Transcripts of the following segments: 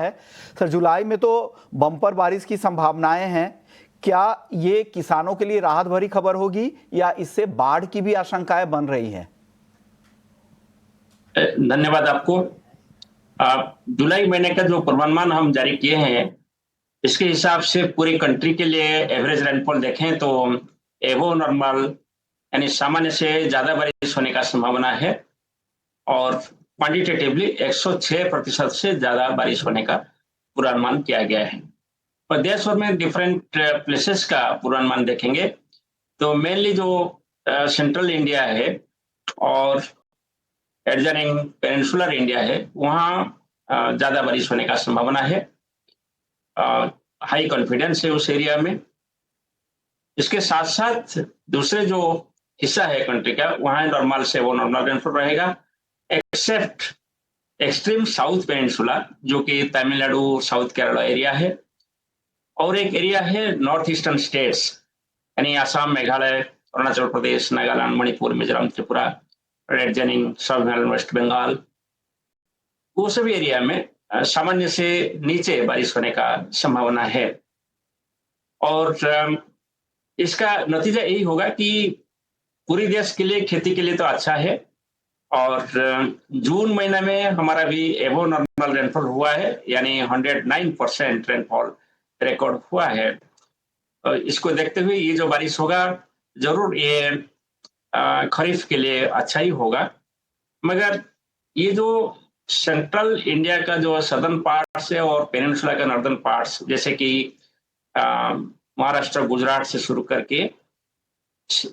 है। सर, जुलाई में तो बम्पर बारिश की संभावनाएं हैं। क्या ये किसानों के लिए राहत भरी खबर होगी या इससे बाढ़ की भी आशंकाएं बन रही हैं? धन्यवाद आपको। जुलाई महीने का जो पूर्वानुमान हम जारी किए हैं, इसके हिसाब से पूरी कंट्री के लिए एवरेज रेनफॉल देखें तो एबो नॉर्मल यानी सामान्य से ज्यादा बारिश होने का संभावना है और क्वांटिटेटिवली 106% से ज्यादा बारिश होने का पूर्वानुमान किया गया है। और देश भर में डिफरेंट प्लेसेस का पूर्वानुमान देखेंगे तो मेनली जो सेंट्रल इंडिया है और एडजॉइनिंग पेनिनसुलर इंडिया है, वहाँ ज्यादा बारिश होने का संभावना है। हाई कॉन्फिडेंस है उस एरिया में। इसके साथ साथ दूसरे जो हिस्सा है कंट्री का, वहाँ नॉर्मल से वो नॉर्मल रेनफॉल रहेगा, एक्सेप्ट एक्सट्रीम साउथ पेनिनसुला जो कि तमिलनाडु साउथ केरला एरिया है, और एक एरिया है नॉर्थ ईस्टर्न स्टेट्स यानी आसाम, मेघालय, अरुणाचल प्रदेश, नागालैंड, मणिपुर, मिजोरम, त्रिपुरा, एडजॉइनिंग सब वेस्ट बंगाल, वो सभी एरिया में सामान्य से नीचे बारिश होने का संभावना है। और इसका नतीजा यही होगा कि पूरी देश के लिए, खेती के लिए तो अच्छा है। और जून महीना में हमारा भी एबो नॉर्मल रेनफॉल हुआ है, यानी 109% रेनफॉल रिकॉर्ड हुआ है। इसको देखते हुए ये जो बारिश होगा जरूर ये खरीफ के लिए अच्छा ही होगा। मगर ये जो सेंट्रल इंडिया का जो सदर्न पार्ट्स है और पेनिनसुला का नॉर्दर्न पार्ट्स, जैसे कि महाराष्ट्र, गुजरात से शुरू करके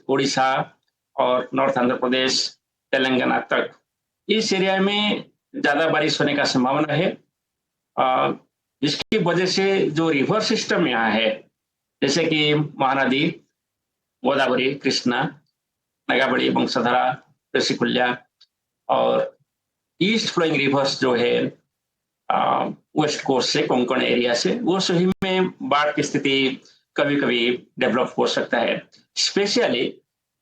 उड़ीसा और नॉर्थ आंध्र प्रदेश, तेलंगाना तक, इस एरिया में ज्यादा बारिश होने का संभावना है। इसकी वजह से जो रिवर सिस्टम यहाँ है, जैसे कि महानदी, गोदावरी, कृष्णा, नगाबड़ी, बंशधारा, ऋषिकुल्या और ईस्ट फ्लोइंग रिवर्स जो है वेस्ट कोस्ट से, कोंकण एरिया से, वो सभी में बाढ़ की स्थिति कभी कभी डेवलप हो सकता है। स्पेशली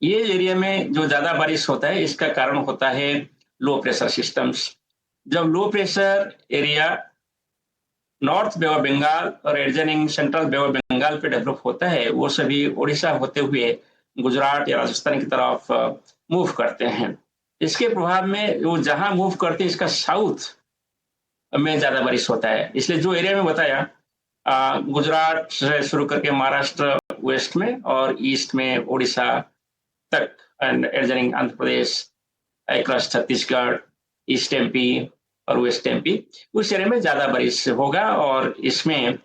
ये एरिया में जो ज्यादा बारिश होता है, इसका कारण होता है लो प्रेशर सिस्टम्स। जब low pressure area north bay of Bengal और adjoining central bay of Bengal पे डेवलप होता है, वो सभी उड़ीसा होते हुए गुजरात या राजस्थान की तरफ मूव करते हैं। इसके प्रभाव में वो जहां मूव करते हैं, इसका साउथ में ज्यादा बारिश होता है। इसलिए जो एरिया में बताया, गुजरात से शुरू करके महाराष्ट्र वेस्ट में और ईस्ट में उड़ीसा तक and adjoining Andhra Pradesh, across Chhattisgarh, east MP और वेस्ट एमपी, उस एरिया में ज्यादा बारिश होगा। और इसमें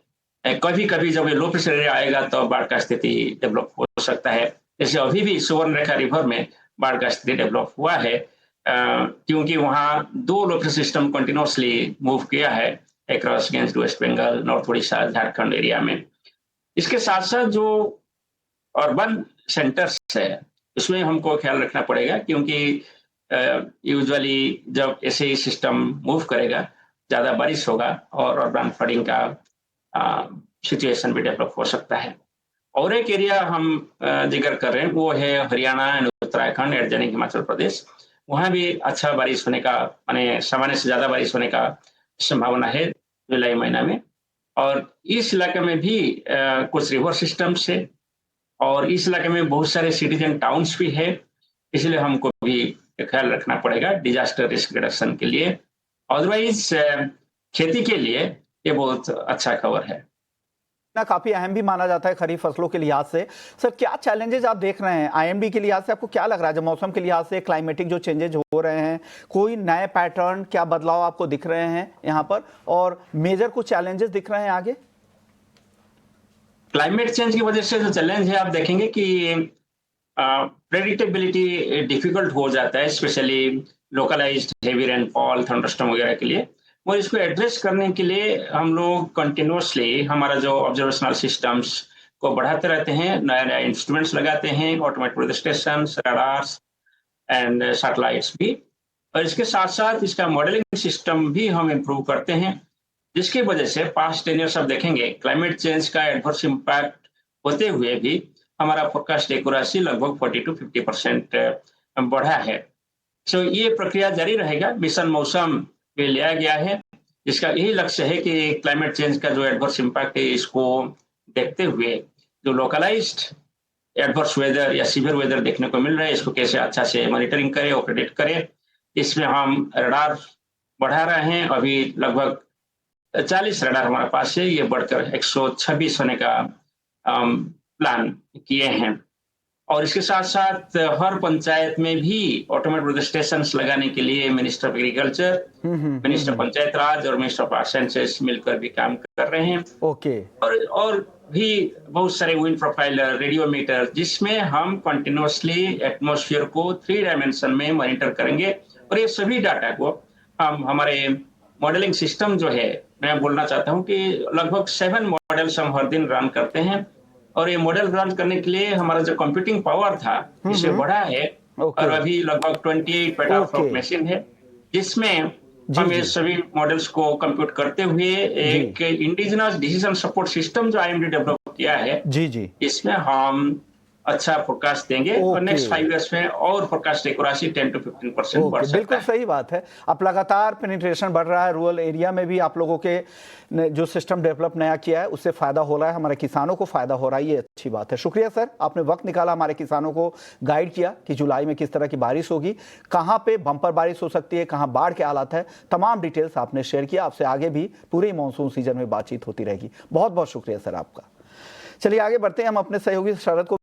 कभी कभी जब लो प्रेशर एरिया आएगा तो बाढ़ का स्थिति डेवलप हो सकता है। जैसे अभी भी सुवर्णरेखा रिवर में बाढ़ का स्थिति डेवलप हुआ है, क्योंकि वहाँ दो low pressure system continuously move किया है across against West Bengal, north Orissa, Jharkhand area में। इसके साथ साथ जो अर्बन सेंटर्स है, उसमें हमको ख्याल रखना पड़ेगा, क्योंकि यूजुअली जब ऐसे ही सिस्टम मूव करेगा, ज्यादा बारिश होगा और अर्बन फ्लडिंग का सिचुएशन भी डेवलप हो सकता है। और एक एरिया हम जिक्र कर रहे हैं, वो है हरियाणा एंड उत्तराखंड, एडजॉइनिंग हिमाचल प्रदेश। वहां भी अच्छा बारिश होने का, माने सामान्य से ज्यादा बारिश होने का संभावना है जुलाई महीना में। और इस इलाके में भी कुछ रिवर सिस्टम्स है और इस इलाके में बहुत सारे सिटीज एंड टाउन्स भी है, इसलिए हमको भी ख्याल रखना पड़ेगा डिजास्टर रिस्क रिडक्शन के लिए। अदरवाइज खेती के लिए ये बहुत अच्छा खबर है ना, काफी अहम भी माना जाता है खरीफ फसलों के लिहाज से। सर, क्या चैलेंजेस आप देख रहे हैं आईएमडी के लिहाज से? आपको क्या लग रहा है, जब मौसम के लिहाज से क्लाइमेटिक जो चेंजेज हो रहे हैं, कोई नए पैटर्न, क्या बदलाव आपको दिख रहे हैं यहाँ पर, और मेजर कुछ चैलेंजेस दिख रहे हैं आगे? क्लाइमेट चेंज की वजह से जो चैलेंज है, आप देखेंगे कि प्रेडिक्टेबिलिटी डिफिकल्ट हो जाता है, specially localized heavy rainfall, thunderstorm वगैरह के लिए। और इसको एड्रेस करने के लिए हम लोग कंटिन्यूसली हमारा जो ऑब्जर्वेशनल सिस्टम्स को बढ़ाते रहते हैं, नए नए इंस्ट्रूमेंट्स लगाते हैं, automated weather station, radars and satellites भी। और इसके साथ साथ इसका मॉडलिंग सिस्टम भी हम इम्प्रूव करते हैं, जिसकी वजह से पास्ट 10 ईयर्स आप देखेंगे क्लाइमेट चेंज का एडवर्स इम्पैक्ट होते हुए भी हमारा फोरकास्ट एक्यूरेसी लगभग 40 to 50% बढ़ा है। सो ये प्रक्रिया जारी रहेगा। मिशन मौसम भी लिया गया है जिसका यही लक्ष्य है कि क्लाइमेट चेंज का जो एडवर्स इम्पैक्ट है इसको देखते हुए जो लोकलाइज्ड एडवर्स वेदर या सीवियर वेदर देखने को मिल रहा है इसको कैसे अच्छा से मॉनिटरिंग करें और प्रेडिक्ट करें। इसमें हम रडार बढ़ा रहे हैं, अभी लगभग 40 रडार हमारे पास है, ये बढ़कर 126 होने का प्लान किए हैं। और इसके साथ साथ हर पंचायत में भी ऑटोमेटेड वेदर स्टेशन लगाने के लिए minister of agriculture, minister panchayat raj और मिनिस्टर ऑफ आर्थ साइंसेस मिलकर भी काम कर रहे हैं। ओके। और भी बहुत सारे विंड प्रोफाइलर, रेडियोमीटर, जिसमें हम कंटिन्यूअसली एटमॉस्फेयर को 3 डायमेंशन में मॉनिटर करेंगे और ये सभी डाटा को हम हमारे मॉडलिंग सिस्टम जो है, मैं बोलना चाहता हूं कि लगभग 7 मॉडल्स हम हर दिन रन करते हैं और ये मॉडल रन करने के लिए हमारा जो कंप्यूटिंग पावर था इसे बढ़ा है और अभी लगभग 28 पेटाफ्लॉप मशीन है, जिसमें हम ये सभी मॉडल्स को कंप्यूट करते हुए एक इंडिजिनस डिसीजन सपोर्ट सिस्टम जो आईएमडी डेवलप किया है, इसमें हम अच्छा फोरकास्ट देंगे और नेक्स्ट 5 इयर्स में और फोरकास्ट एक्यूरेसी 10 to 15% बढ़ सकता है। बिल्कुल सही बात है। अब लगातार पेनिट्रेशन बढ़ रहा है रूरल एरिया में भी, आप लोगों के जो सिस्टम डेवलप नया किया है उससे फायदा हो रहा है, हमारे किसानों को फायदा हो रहा है, ये अच्छी बात है। शुक्रिया सर, आपने वक्त निकाला हमारे किसानों को गाइड किया कि जुलाई में किस तरह की बारिश होगी, कहाँ पे बम्पर बारिश हो सकती है, कहाँ बाढ़ के हालात है, तमाम डिटेल्स आपने शेयर किया। आपसे आगे भी पूरे मानसून सीजन में बातचीत होती रहेगी। बहुत बहुत शुक्रिया सर आपका। चलिए आगे बढ़ते हैं, हम अपने सहयोगी शरद को